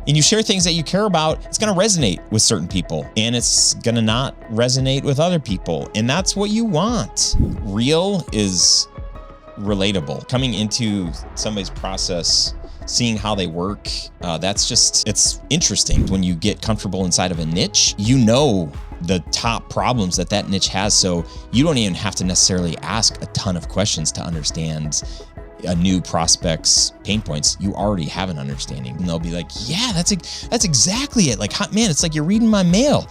and you share things that you care about, it's going to resonate with certain people and it's going to not resonate with other people. And that's what you want. Real is relatable. Coming into somebody's process, seeing how they work, it's interesting. When you get comfortable inside of a niche, you know the top problems that niche has. So you don't even have to necessarily ask a ton of questions to understand a new prospect's pain points. You already have an understanding, and they'll be like, yeah, that's exactly it. Like, man, it's like you're reading my mail.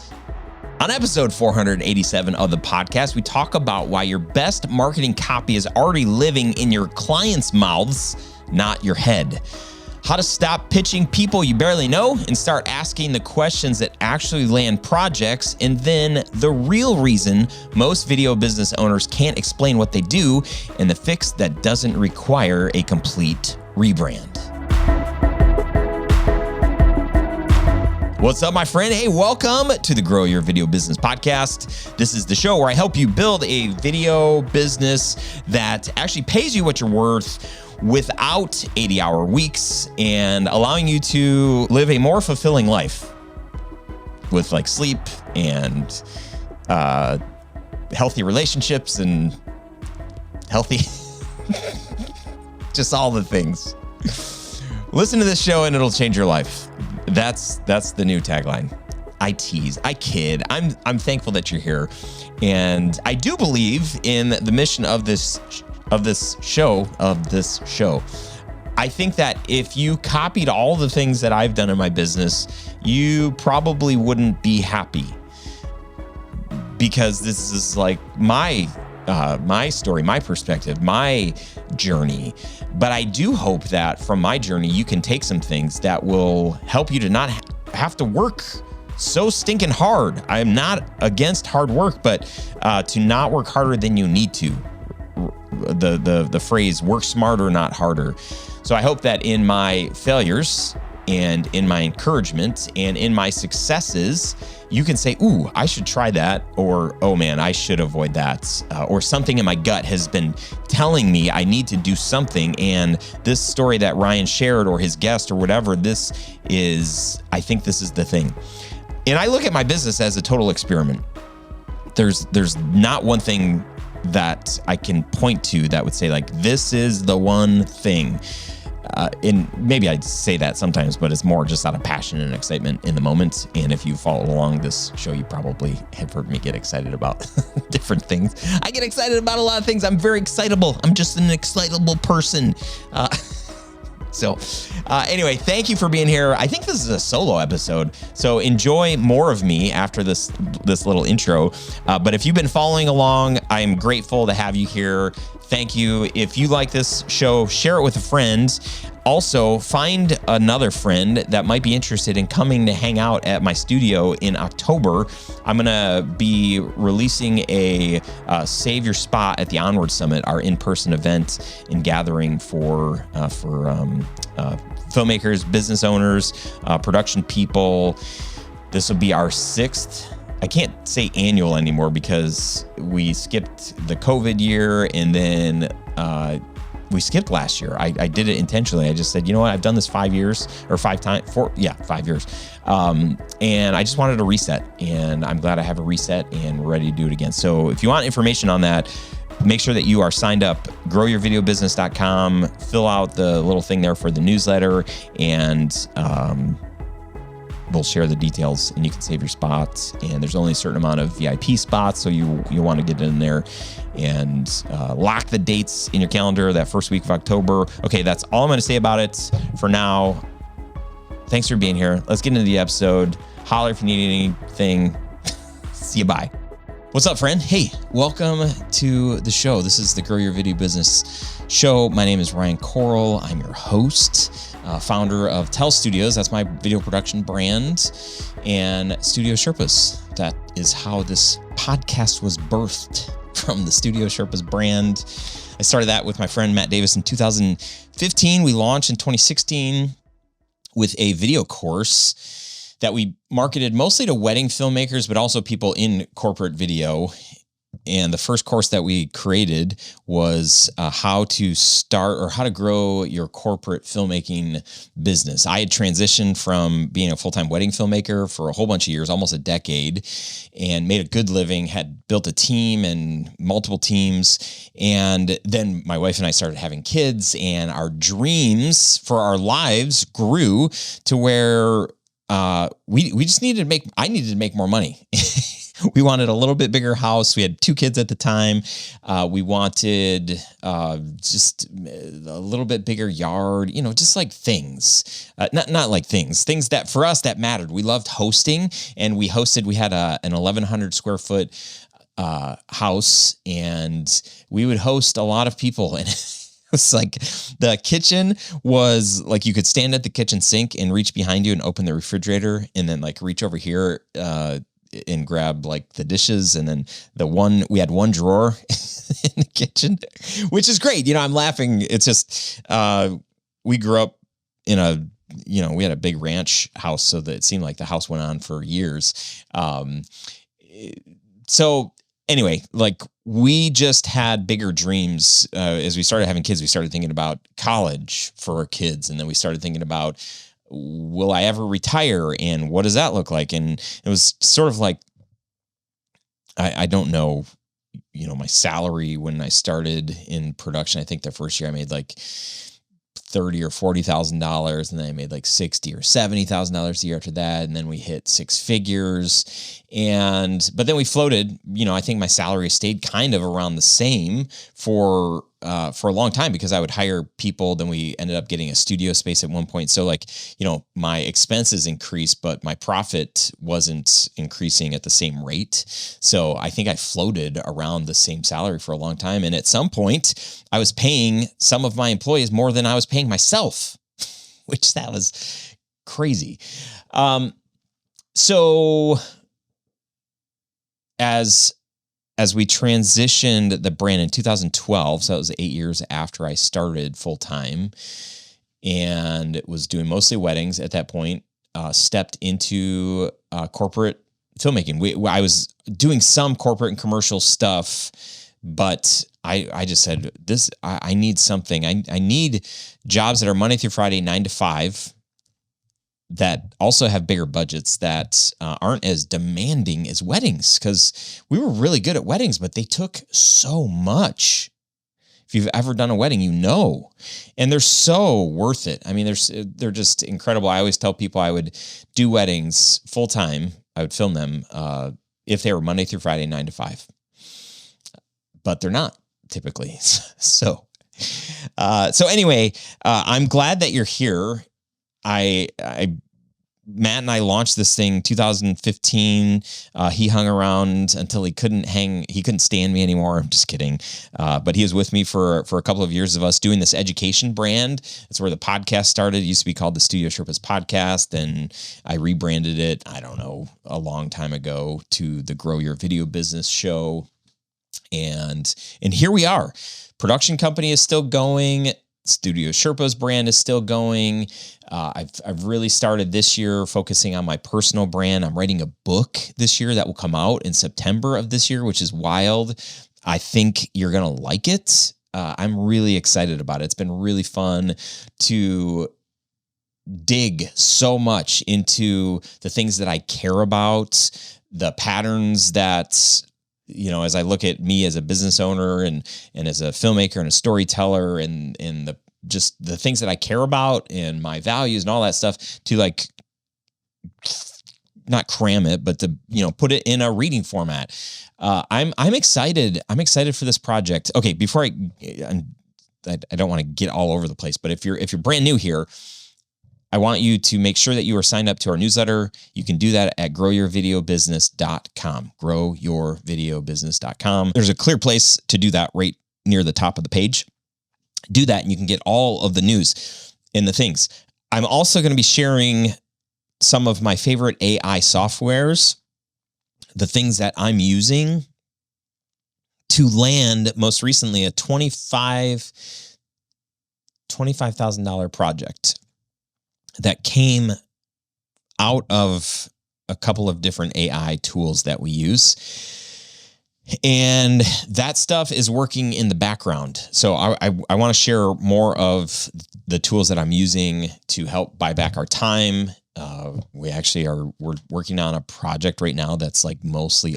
On episode 487 of the podcast, we talk about why your best marketing copy is already living in your clients' mouths, not your head. How to stop pitching people you barely know and start asking the questions that actually land projects, and then the real reason most video business owners can't explain what they do, and the fix that doesn't require a complete rebrand. What's up, my friend? Hey, welcome to the Grow Your Video Business Podcast. This is the show where I help you build a video business that actually pays you what you're worth without 80-hour weeks and allowing you to live a more fulfilling life with like sleep and healthy relationships and healthy, just all the things. Listen to this show and it'll change your life. That's the new tagline. I tease, I kid. I'm thankful that you're here, and I do believe in the mission of this show. I think that if you copied all the things that I've done in my business, you probably wouldn't be happy, because this is like my story, my perspective, my journey. But I do hope that from my journey, you can take some things that will help you to not have to work so stinking hard. I'm not against hard work, but to not work harder than you need to. The phrase work smarter, not harder. So I hope that in my failures and in my encouragement and in my successes, you can say, ooh, I should try that, or, oh man, I should avoid that, or something in my gut has been telling me I need to do something. And this story that Ryan shared, or his guest, or whatever, I think this is the thing. And I look at my business as a total experiment. There's not one thing that I can point to that would say like, this is the one thing. And maybe I'd say that sometimes, but it's more just out of passion and excitement in the moment. And if you follow along this show, you probably have heard me get excited about different things. I get excited about a lot of things. I'm very excitable. I'm just an excitable person. Anyway, thank you for being here. I think this is a solo episode, so enjoy more of me after this little intro. But if you've been following along, I'm grateful to have you here. Thank you. If you like this show, share it with a friend. Also, find another friend that might be interested in coming to hang out at my studio in October. I'm going to be releasing a Save Your Spot at the Onward Summit, our in-person event and gathering for filmmakers, business owners, production people. This will be our 6th. I can't say annual anymore because we skipped the COVID year, and then we skipped last year. I did it intentionally. I just said, you know what? I've done this 5 years or 5 years. And I just wanted a reset, and I'm glad I have a reset and we're ready to do it again. So if you want information on that, make sure that you are signed up, growyourvideobusiness.com, fill out the little thing there for the newsletter, and we'll share the details and you can save your spots. And there's only a certain amount of VIP spots, so you want to get in there and lock the dates in your calendar that first week of October. Okay, that's all I'm going to say about it for now. Thanks for being here. Let's get into the episode. Holler if you need anything. See you, bye. What's up, friend? Hey, welcome to the show. This is the Grow Your Video Business show. My name is Ryan Coral. I'm your host, founder of Tell Studios. That's my video production brand, and Studio Sherpas. That is how this podcast was birthed, from the Studio Sherpas brand. I started that with my friend Matt Davis in 2015. We launched in 2016 with a video course that we marketed mostly to wedding filmmakers, but also people in corporate video. And the first course that we created was how to start or how to grow your corporate filmmaking business. I had transitioned from being a full-time wedding filmmaker for a whole bunch of years, almost a decade, and made a good living, had built a team and multiple teams. And then my wife and I started having kids, and our dreams for our lives grew to where we just I needed to make more money. We wanted a little bit bigger house. We had 2 kids at the time. We wanted just a little bit bigger yard, just like things, not like things that for us that mattered. We loved hosting, and we had an 1,100 square foot house, and we would host a lot of people. And it's like the kitchen was like you could stand at the kitchen sink and reach behind you and open the refrigerator, and then like reach over here and grab like the dishes. And then we had one drawer in the kitchen, which is great. I'm laughing. It's just, we grew up in we had a big ranch house, so that it seemed like the house went on for years. So anyway, like we just had bigger dreams. As we started having kids, we started thinking about college for our kids. And then we started thinking about, will I ever retire? And what does that look like? And it was sort of like, I don't know, my salary when I started in production. I think the first year I made like $30,000 or $40,000, and then I made like $60,000 or $70,000 a year after that, and then we hit 6 figures. But then we floated. I think my salary stayed kind of around the same for a long time, because I would hire people. Then we ended up getting a studio space at one point. So like, my expenses increased, but my profit wasn't increasing at the same rate. So I think I floated around the same salary for a long time. And at some point I was paying some of my employees more than I was paying myself, which that was crazy. So as we transitioned the brand in 2012, so that was 8 years after I started full time, and was doing mostly weddings at that point, stepped into corporate filmmaking. I was doing some corporate and commercial stuff, but I just said, I need something. I need jobs that are Monday through Friday, 9 to 5, that also have bigger budgets, that aren't as demanding as weddings, because we were really good at weddings, but they took so much. If you've ever done a wedding, and they're so worth it. I mean, they're just incredible. I always tell people I would do weddings full time. I would film them if they were Monday through Friday, 9 to 5, but they're not typically. So anyway, I'm glad that you're here. Matt and I launched this thing 2015. He hung around until he couldn't stand me anymore. I'm just kidding. But he was with me for a couple of years of us doing this education brand. That's where the podcast started. It used to be called the Studio Sherpas Podcast. And I rebranded it, I don't know, a long time ago, to the Grow Your Video Business Show. And here we are. Production company is still going. Studio Sherpas brand is still going. I've really started this year focusing on my personal brand. I'm writing a book this year that will come out in September of this year, which is wild. I think you're going to like it. I'm really excited about it. It's been really fun to dig so much into the things that I care about, the patterns that, as I look at me as a business owner and as a filmmaker and a storyteller and the things that I care about and my values and all that stuff, to like not cram it, but to, put it in a reading format. I'm excited. I'm excited for this project. Okay. Before I don't want to get all over the place, but if you're brand new here, I want you to make sure that you are signed up to our newsletter. You can do that at growyourvideobusiness.com, growyourvideobusiness.com. There's a clear place to do that right near the top of the page. Do that and you can get all of the news and the things. I'm also going to be sharing some of my favorite AI softwares, the things that I'm using to land most recently a $25,000 project that came out of a couple of different AI tools that we use. And that stuff is working in the background. So I want to share more of the tools that I'm using to help buy back our time. We're working on a project right now that's like mostly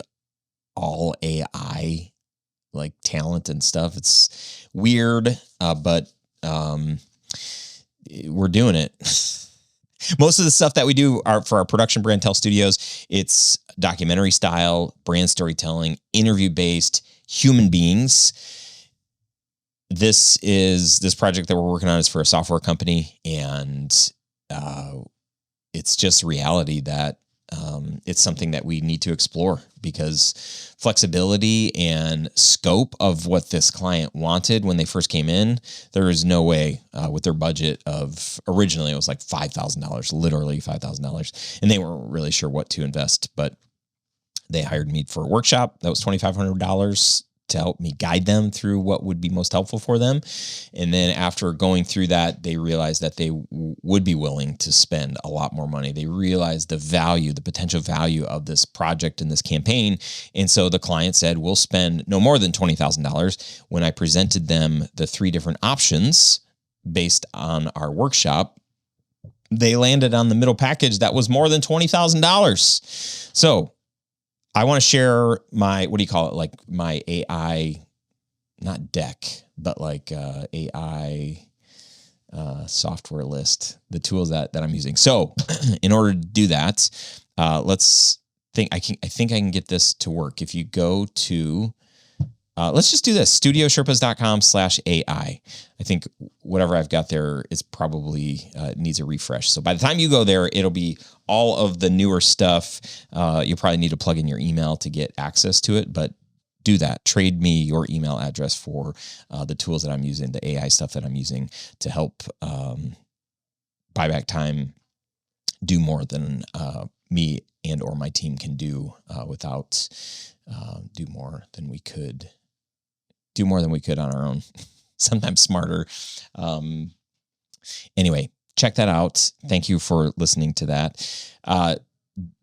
all AI, like talent and stuff. It's weird, but we're doing it. Most of the stuff that we do are for our production brand, Tell Studios. It's documentary style, brand storytelling, interview based, human beings. This project that we're working on is for a software company, and it's just reality that it's something that we need to explore, because flexibility and scope of what this client wanted when they first came in, there is no way with their budget of originally it was like $5,000, literally $5,000, and they weren't really sure what to invest, but they hired me for a workshop that was $2,500 to help me guide them through what would be most helpful for them. And then after going through that, they realized that they would be willing to spend a lot more money. They realized the potential value of this project and this campaign. And so the client said, we'll spend no more than $20,000. When I presented them the 3 different options based on our workshop, they landed on the middle package that was more than $20,000. So I want to share my, like my AI, not deck, but like AI software list, the tools that I'm using. So in order to do that, I think I can get this to work. If you go to, let's just do this, studiosherpas.com/AI. I think whatever I've got there is probably needs a refresh. So by the time you go there, it'll be all of the newer stuff. You'll probably need to plug in your email to get access to it, but do that. Trade me your email address for the tools that I'm using, the AI stuff that I'm using to help buy back time, do more than me and or my team can do without do more than we could on our own. Sometimes smarter. Anyway, check that out. Thank you for listening to that.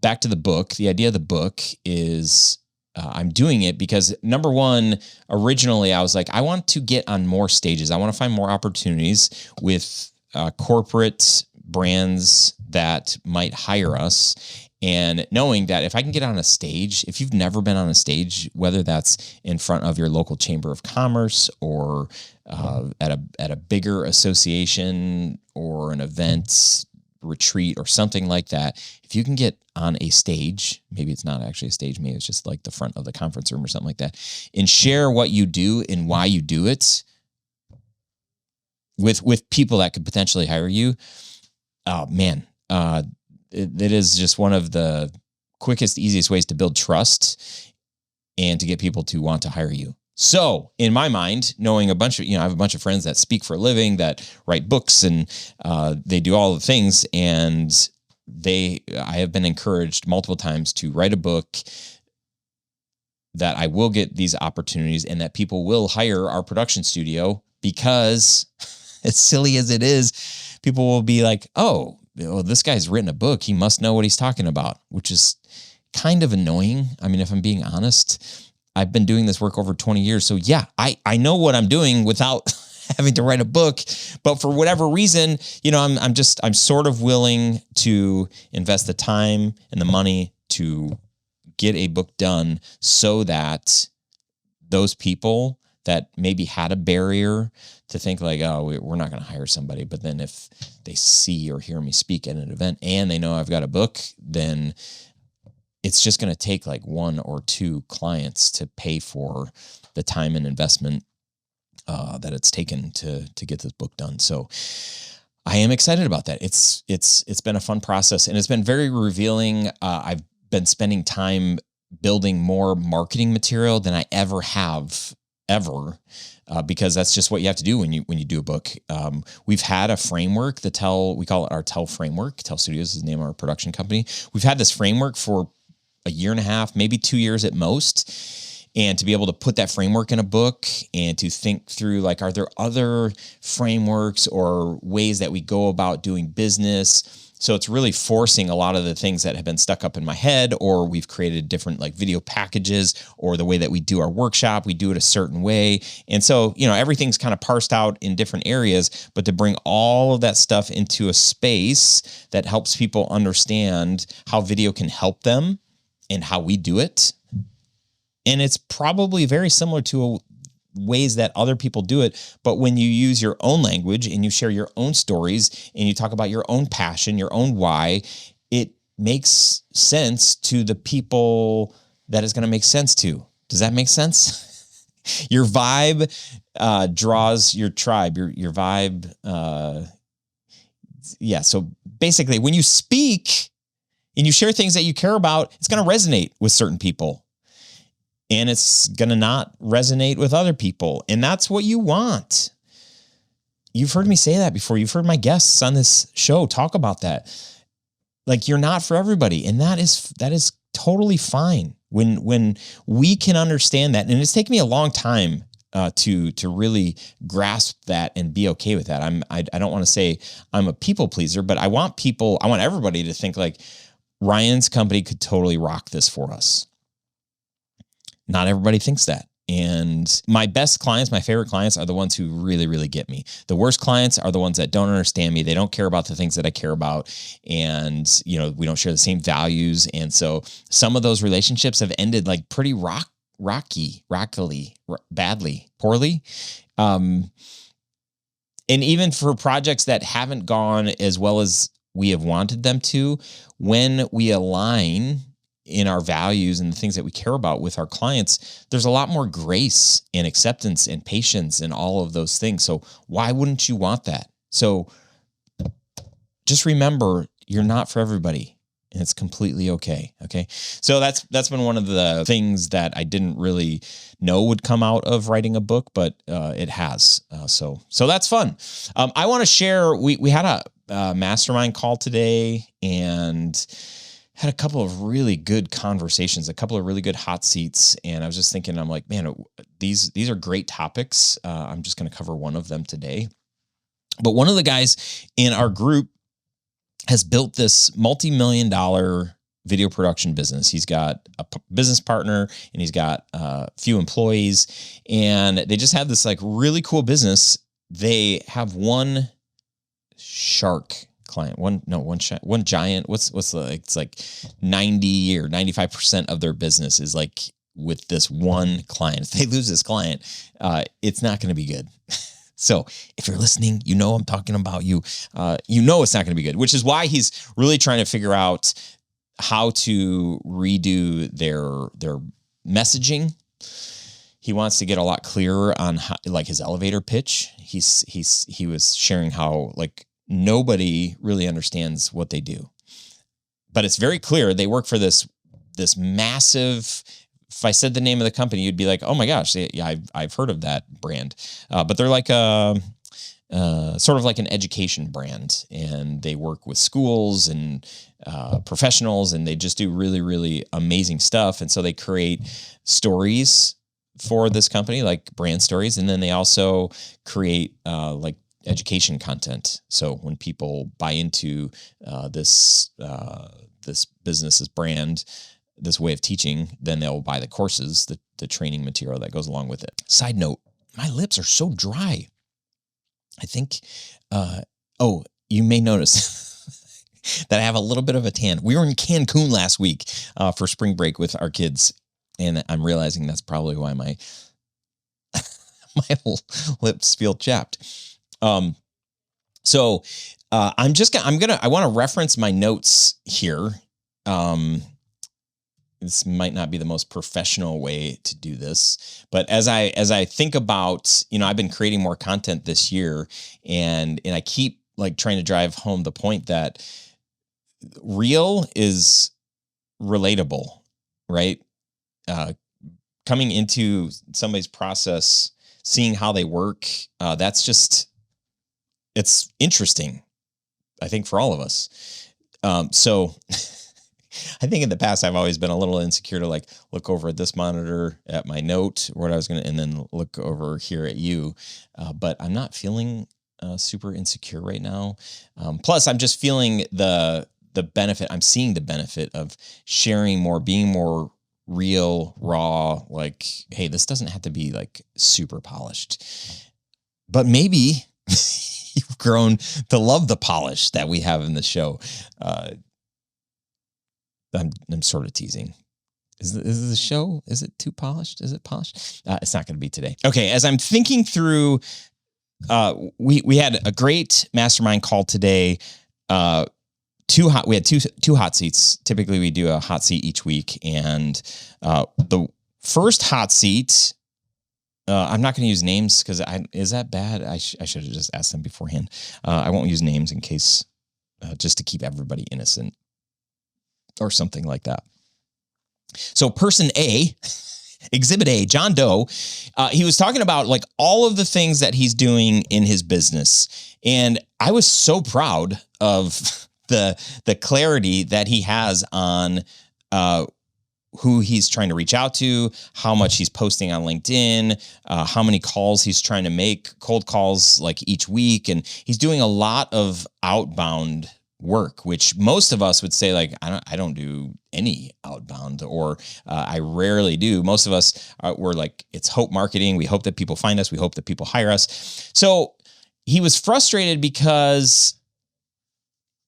Back to the book. The idea of the book is I'm doing it because, number one, originally I was like, I want to get on more stages. I want to find more opportunities with corporate brands that might hire us. And knowing that if I can get on a stage, if you've never been on a stage, whether that's in front of your local chamber of commerce or at a bigger association or an event retreat or something like that, if you can get on a stage, maybe it's not actually a stage, maybe it's just like the front of the conference room or something like that, and share what you do and why you do it with people that could potentially hire you, oh man, it is just one of the quickest, easiest ways to build trust and to get people to want to hire you. So in my mind, knowing I have a bunch of friends that speak for a living, that write books, and they do all the things. And I have been encouraged multiple times to write a book that I will get these opportunities and that people will hire our production studio, because as silly as it is, people will be like, oh, well, this guy's written a book. He must know what he's talking about, which is kind of annoying. I mean, if I'm being honest, I've been doing this work over 20 years. So yeah, I know what I'm doing without having to write a book, but for whatever reason, I'm sort of willing to invest the time and the money to get a book done so that those people that maybe had a barrier to think like, oh, we're not going to hire somebody. But then if they see or hear me speak at an event and they know I've got a book, then it's just going to take like 1 or 2 clients to pay for the time and investment that it's taken to get this book done. So I am excited about that. It's been a fun process, and it's been very revealing. I've been spending time building more marketing material than I ever have, because that's just what you have to do when you do a book. We've had a framework, we call it our Tell framework. Tell Studios is the name of our production company. We've had this framework for a year and a half, maybe 2 years at most. And to be able to put that framework in a book and to think through, like, are there other frameworks or ways that we go about doing business So it's really forcing a lot of the things that have been stuck up in my head, or we've created different like video packages, or the way that we do our workshop, we do it a certain way. And so, everything's kind of parsed out in different areas, but to bring all of that stuff into a space that helps people understand how video can help them and how we do it. And it's probably very similar to ways that other people do it. But when you use your own language and you share your own stories and you talk about your own passion, your own why, it makes sense to the people that is going to make sense to. Does that make sense? Your vibe draws your tribe, your vibe. Yeah. So basically, when you speak and you share things that you care about, it's going to resonate with certain people. And it's going to not resonate with other people. And that's what you want. You've heard me say that before. You've heard my guests on this show talk about that. Like, you're not for everybody. And that is totally fine. When we can understand that, and it's taken me a long time to really grasp that and be okay with that. I don't want to say I'm a people pleaser, but I want everybody to think like Ryan's company could totally rock this for us. Not everybody thinks that. And my best clients, my favorite clients, are the ones who really, really get me. The worst clients are the ones that don't understand me. They don't care about the things that I care about. And, we don't share the same values. And so some of those relationships have ended like pretty rockily, badly, poorly. And even for projects that haven't gone as well as we have wanted them to, when we align in our values and the things that we care about with our clients, there's a lot more grace and acceptance and patience and all of those things. So why wouldn't you want that? So just remember, you're not for everybody, and it's completely okay. Okay. So that's been one of the things that I didn't really know would come out of writing a book, but it has. So that's fun. I want to share, we had a mastermind call today, and had a couple of really good conversations, a couple of really good hot seats. And I was just thinking, I'm like, man, these are great topics. I'm just going to cover one of them today. But one of the guys in our group has built this multi-million-dollar video production business. He's got a business partner and he's got a few employees, and they just have this like really cool business. They have one shark client, one giant. It's like 90 or 95% of their business is like with this one client. If they lose this client, it's not going to be good. So if you're listening, I'm talking about you. It's not going to be good, which is why he's really trying to figure out how to redo their messaging. He wants to get a lot clearer on how, like his elevator pitch. He was sharing how like nobody really understands what they do, but it's very clear they work for this massive. If I said the name of the company, you'd be like, "Oh my gosh, yeah, I've heard of that brand." But they're like sort of like an education brand, and they work with schools and professionals, and they just do really, really amazing stuff. And so they create stories for this company, like brand stories, and then they also create like education content. So when people buy into this business's brand, this way of teaching, then they'll buy the courses, the training material that goes along with it. Side note, my lips are so dry. I think, you may notice that I have a little bit of a tan. We were in Cancun last week for spring break with our kids, and I'm realizing that's probably why my lips feel chapped. I want to reference my notes here. This might not be the most professional way to do this, but as I think about, I've been creating more content this year, and I keep like trying to drive home the point that real is relatable, right? Coming into somebody's process, seeing how they work, it's interesting, I think, for all of us. So I think in the past, I've always been a little insecure to like look over at this monitor at my note, and then look over here at you. But I'm not feeling super insecure right now. Plus, I'm just feeling the benefit. I'm seeing the benefit of sharing more, being more real, raw. Like, hey, this doesn't have to be like super polished, but maybe you've grown to love the polish that we have in the show. I'm sort of teasing. Is the show, is it too polished? Is it polished? It's not going to be today. Okay. As I'm thinking through, we had a great mastermind call today. We had two hot seats. Typically we do a hot seat each week. And, the first hot seat, I'm not going to use names because is that bad? I should have just asked them beforehand. I won't use names in case, just to keep everybody innocent or something like that. So person A, exhibit A, John Doe, he was talking about like all of the things that he's doing in his business. And I was so proud of the clarity that he has on, who he's trying to reach out to, how much he's posting on LinkedIn, how many calls he's trying to make, cold calls like each week. And he's doing a lot of outbound work, which most of us would say like, I don't do any outbound, or I rarely do. Most of us we're like, it's hope marketing. We hope that people find us. We hope that people hire us. So he was frustrated because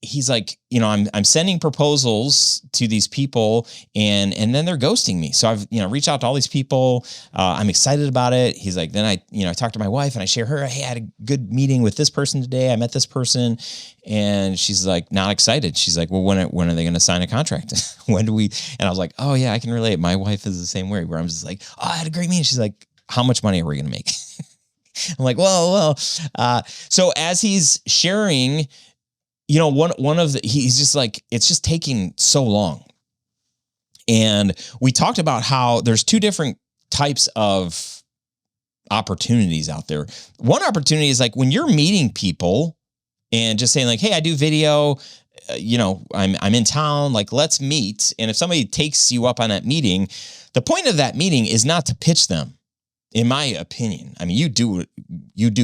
he's like, I'm sending proposals to these people and then they're ghosting me. So I've, reached out to all these people. I'm excited about it. He's like, then I talked to my wife and I share her, hey, I had a good meeting with this person today. I met this person, and she's like, not excited. She's like, well, when are they going to sign a contract? When do we? And I was like, oh yeah, I can relate. My wife is the same way, where I'm just like, oh, I had a great meeting. She's like, how much money are we going to make? I'm like, well. So as he's sharing, one of the, he's just like, it's just taking so long. And we talked about how there's two different types of opportunities out there. One opportunity is like when you're meeting people and just saying like, hey, I do video, I'm in town, like let's meet. And if somebody takes you up on that meeting, the point of that meeting is not to pitch them. In my opinion, I mean, you do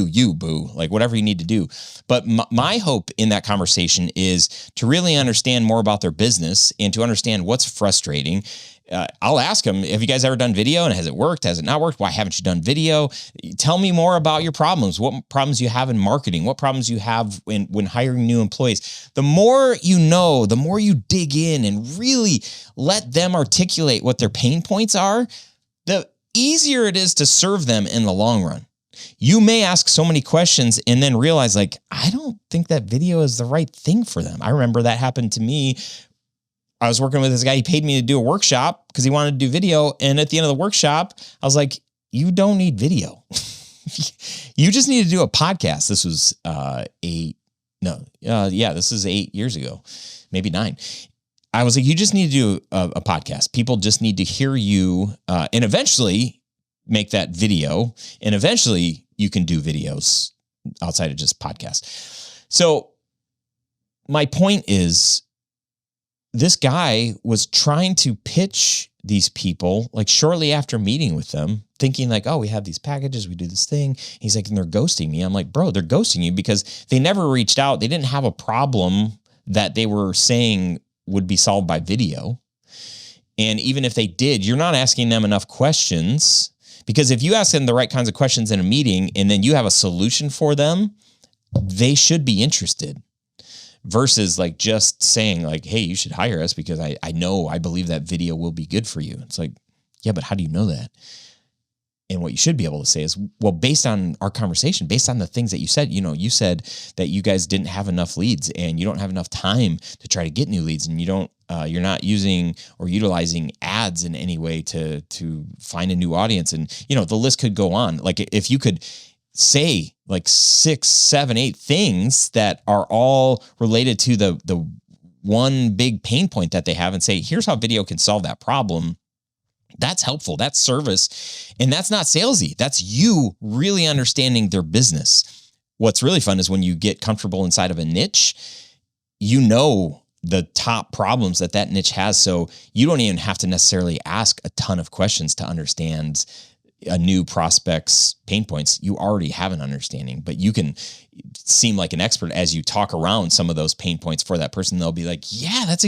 you, boo, like whatever you need to do. But my hope in that conversation is to really understand more about their business and to understand what's frustrating. I'll ask them, have you guys ever done video, and has it worked? Has it not worked? Why haven't you done video? Tell me more about your problems. What problems you have in marketing? What problems you have when hiring new employees? The more you know, the more you dig in and really let them articulate what their pain points are, the easier it is to serve them in the long run. You may ask so many questions and then realize like, I don't think that video is the right thing for them. I remember that happened to me. I was working with this guy. He paid me to do a workshop because he wanted to do video. And at the end of the workshop, I was like, you don't need video. You just need to do a podcast. This was this is 8 years ago, maybe 9. I was like, you just need to do a podcast. People just need to hear you and eventually make that video. And eventually you can do videos outside of just podcasts. So my point is, this guy was trying to pitch these people like shortly after meeting with them, thinking like, oh, we have these packages, we do this thing. He's like, and they're ghosting me. I'm like, bro, they're ghosting you because they never reached out. They didn't have a problem that they were saying would be solved by video. And even if they did, you're not asking them enough questions, because if you ask them the right kinds of questions in a meeting and then you have a solution for them, they should be interested, versus like just saying like, hey, you should hire us because I believe that video will be good for you. It's like, yeah, but how do you know that? And what you should be able to say is, well, based on our conversation, based on the things that you said, you said that you guys didn't have enough leads and you don't have enough time to try to get new leads, and you're not using or utilizing ads in any way to find a new audience. And, the list could go on. Like if you could say like 6, 7, 8 things that are all related to the one big pain point that they have, and say, here's how video can solve that problem. That's helpful. That's service. And that's not salesy. That's you really understanding their business. What's really fun is when you get comfortable inside of a niche, the top problems that niche has. So you don't even have to necessarily ask a ton of questions to understand, a new prospect's pain points, you already have an understanding, but you can seem like an expert as you talk around some of those pain points for that person. They'll be like, yeah, that's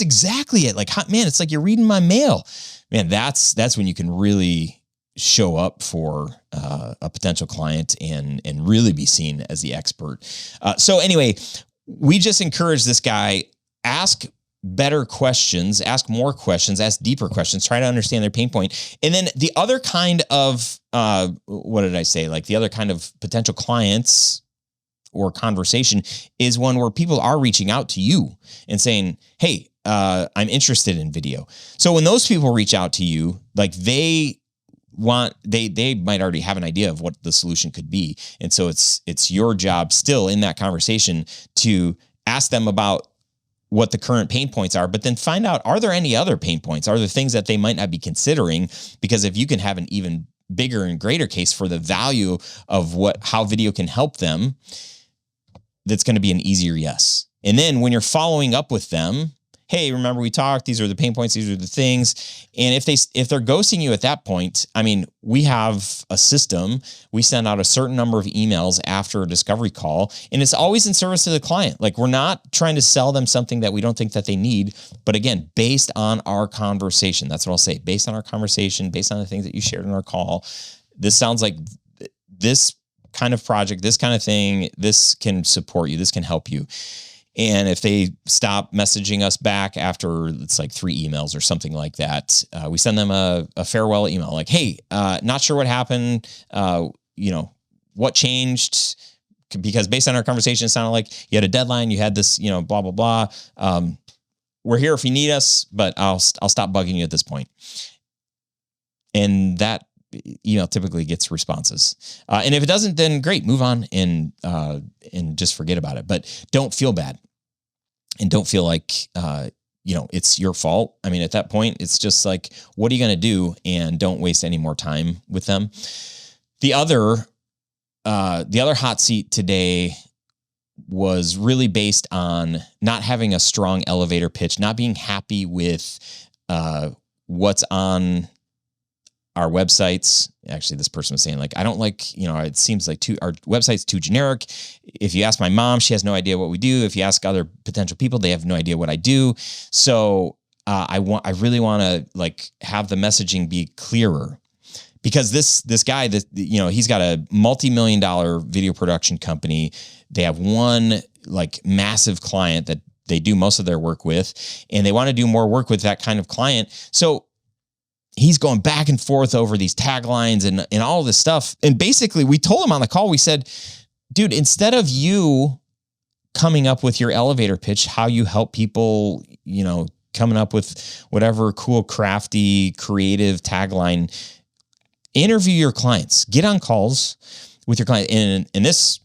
exactly it. Like, man, it's like you're reading my mail, man. That's when you can really show up for a potential client and really be seen as the expert. So anyway, we just encourage this guy, ask better questions, ask more questions, ask deeper questions, try to understand their pain point. And then the other kind of, what did I say? Like the other kind of potential clients or conversation is one where people are reaching out to you and saying, hey, I'm interested in video. So when those people reach out to you, like they might already have an idea of what the solution could be. And so it's your job still in that conversation to ask them about what the current pain points are, but then find out, are there any other pain points? Are there things that they might not be considering? Because if you can have an even bigger and greater case for the value of how video can help them, that's going to be an easier yes. And then when you're following up with them, hey, remember we talked, these are the pain points, these are the things. And if they're ghosting you at that point, I mean, we have a system, we send out a certain number of emails after a discovery call, and it's always in service to the client. Like we're not trying to sell them something that we don't think that they need, but again, based on our conversation, that's what I'll say, based on our conversation, based on the things that you shared in our call, this sounds like this kind of project, this kind of thing, this can support you, this can help you. And if they stop messaging us back after it's like 3 emails or something like that, we send them a farewell email like, hey, not sure what happened. What changed? Because based on our conversation, it sounded like you had a deadline, you had this, blah, blah, blah. We're here if you need us, but I'll stop bugging you at this point. And that email typically gets responses. And if it doesn't, then great, move on and just forget about it. But don't feel bad. And don't feel like, it's your fault. I mean, at that point, it's just like, what are you going to do? And don't waste any more time with them. The other hot seat today was really based on not having a strong elevator pitch, not being happy with what's on our websites. Actually, this person was saying like, I don't like, it seems like our website's too generic. If you ask my mom, she has no idea what we do. If you ask other potential people, they have no idea what I do. So I really want to like have the messaging be clearer, because this guy that, he's got a multi-million-dollar video production company. They have one like massive client that they do most of their work with, and they want to do more work with that kind of client. So he's going back and forth over these taglines and all this stuff. And basically we told him on the call, we said, dude, instead of you coming up with your elevator pitch, how you help people, coming up with whatever cool, crafty, creative tagline, interview your clients, get on calls with your client. And in this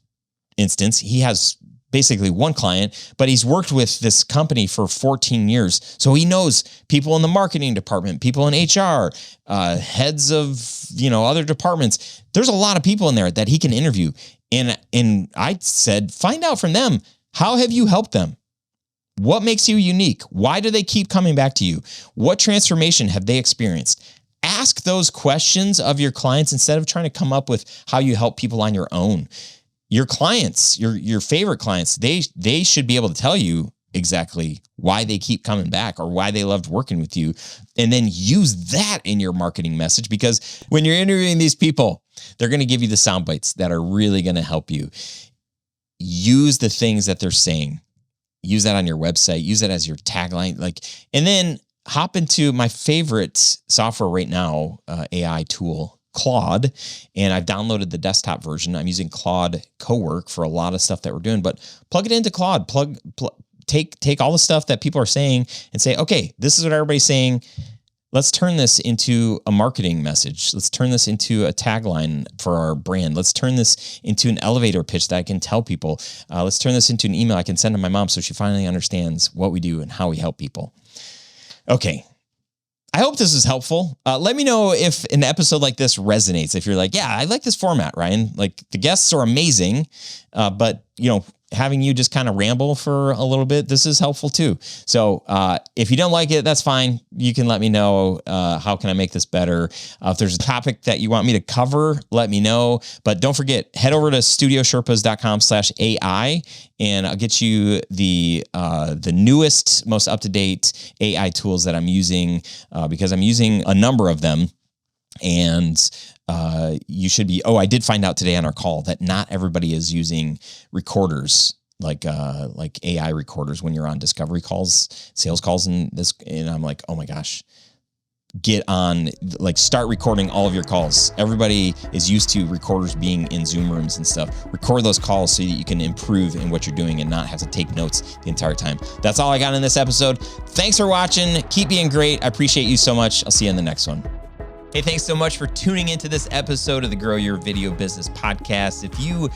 instance, he has basically one client, but he's worked with this company for 14 years. So he knows people in the marketing department, people in HR, heads of, other departments. There's a lot of people in there that he can interview. And I said, find out from them, how have you helped them? What makes you unique? Why do they keep coming back to you? What transformation have they experienced? Ask those questions of your clients instead of trying to come up with how you help people on your own. Your clients, your favorite clients, they should be able to tell you exactly why they keep coming back or why they loved working with you. And then use that in your marketing message, because when you're interviewing these people, they're going to give you the sound bites that are really going to help you. Use the things that they're saying. Use that on your website. Use that as your tagline. And then hop into my favorite software right now, AI tool, Claude, and I've downloaded the desktop version. I'm using Claude Cowork for a lot of stuff that we're doing, but plug it into Claude, take all the stuff that people are saying and say, okay, this is what everybody's saying. Let's turn this into a marketing message. Let's turn this into a tagline for our brand. Let's turn this into an elevator pitch that I can tell people. Let's turn this into an email I can send to my mom so she finally understands what we do and how we help people. Okay. I hope this is helpful. Let me know if an episode like this resonates. If you're like, yeah, I like this format, Ryan. Like the guests are amazing, but having you just kind of ramble for a little bit, this is helpful too. So if you don't like it, that's fine. You can let me know. How can I make this better? If there's a topic that you want me to cover, let me know. But don't forget, head over to studiosherpas.com/AI, and I'll get you the newest, most up-to-date AI tools that I'm using, because I'm using a number of them. And you should be, I did find out today on our call that not everybody is using recorders, like AI recorders when you're on discovery calls, sales calls, and I'm like, oh my gosh, get on, start recording all of your calls. Everybody is used to recorders being in Zoom rooms and stuff. Record those calls so that you can improve in what you're doing and not have to take notes the entire time. That's all I got in this episode. Thanks for watching. Keep being great. I appreciate you so much. I'll see you in the next one. Hey, thanks so much for tuning into this episode of the Grow Your Video Business podcast. If you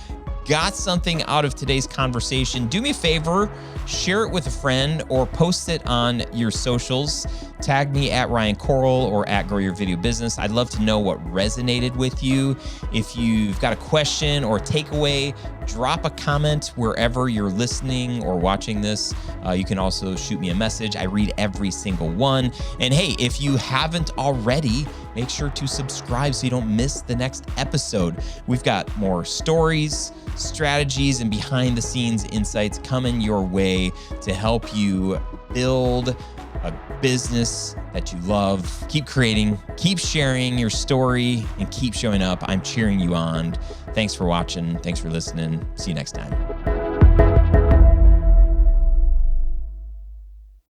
got something out of today's conversation, do me a favor, share it with a friend or post it on your socials. Tag me at Ryan Coral or at Grow Your Video Business. I'd love to know what resonated with you. If you've got a question or takeaway, drop a comment wherever you're listening or watching this. You can also shoot me a message. I read every single one. And hey, if you haven't already, make sure to subscribe so you don't miss the next episode. We've got more stories, strategies, and behind the scenes insights coming your way to help you build a business that you love. Keep creating, keep sharing your story, and keep showing up. I'm cheering you on. Thanks for watching. Thanks for listening. See you next time.